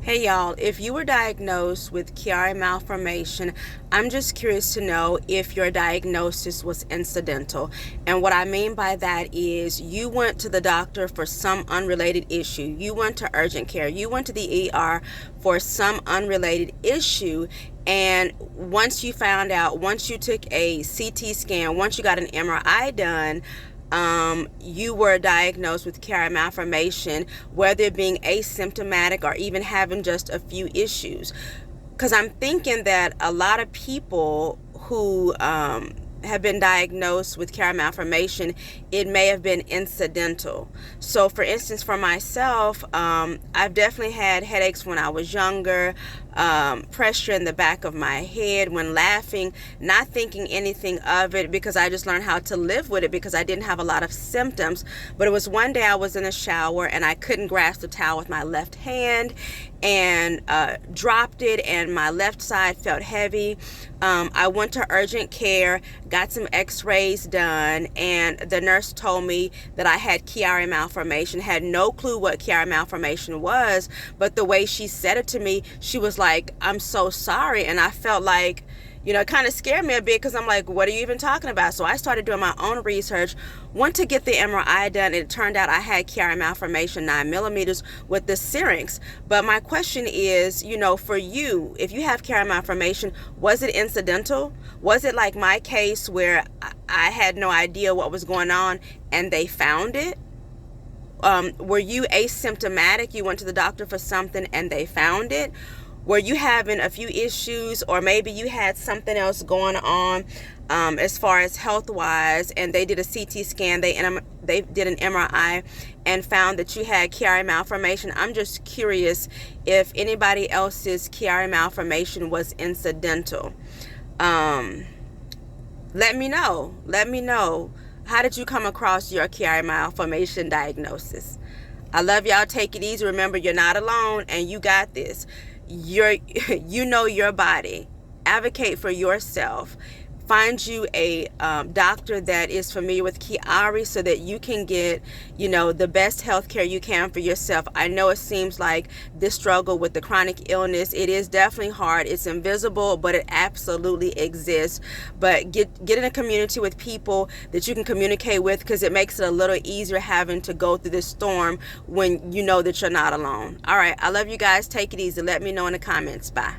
Hey y'all, if you were diagnosed with Chiari malformation, I'm just curious to know if your diagnosis was incidental. And what I mean by that is you went to the doctor for some unrelated issue. You went to urgent care. You went to the ER for some unrelated issue. And once you found out, once you took a CT scan, once you got an MRI done, you were diagnosed with Chiari malformation, whether it being asymptomatic or even having just a few issues. Because I'm thinking that a lot of people who have been diagnosed with Chiari malformation, it may have been incidental. So, for instance, for myself, I've definitely had headaches when I was younger, pressure in the back of my head when laughing, not thinking anything of it because I just learned how to live with it because I didn't have a lot of symptoms. But it was one day I was in a shower and I couldn't grasp the towel with my left hand and dropped it, and my left side felt heavy. I went to urgent care, got some x-rays done, and the nurse told me that I had Chiari malformation. Had no clue what Chiari malformation was, but the way she said it to me, she was like, "I'm so sorry." And I felt like, it kind of scared me a bit because I'm like, what are you even talking about? So I started doing my own research, went to get the MRI done, and it turned out I had Chiari malformation 9 millimeters with the syrinx. But my question is, for you, if you have Chiari malformation, was it incidental? Was it like my case where I had no idea what was going on and they found it? Were you asymptomatic? You went to the doctor for something and they found it? Were you having a few issues, or maybe you had something else going on as far as health wise, and they did a CT scan, they did an MRI and found that you had Chiari malformation? I'm just curious if anybody else's Chiari malformation was incidental. Let me know. Let me know. How did you come across your Chiari malformation diagnosis? I love y'all. Take it easy. Remember, you're not alone and you got this. You know your body. Advocate for yourself. Find you a doctor that is familiar with Chiari so that you can get, the best health care you can for yourself. I know it seems like this struggle with the chronic illness, it is definitely hard. It's invisible, but it absolutely exists. But get in a community with people that you can communicate with, because it makes it a little easier having to go through this storm when you know that you're not alone. All right. I love you guys. Take it easy. Let me know in the comments. Bye.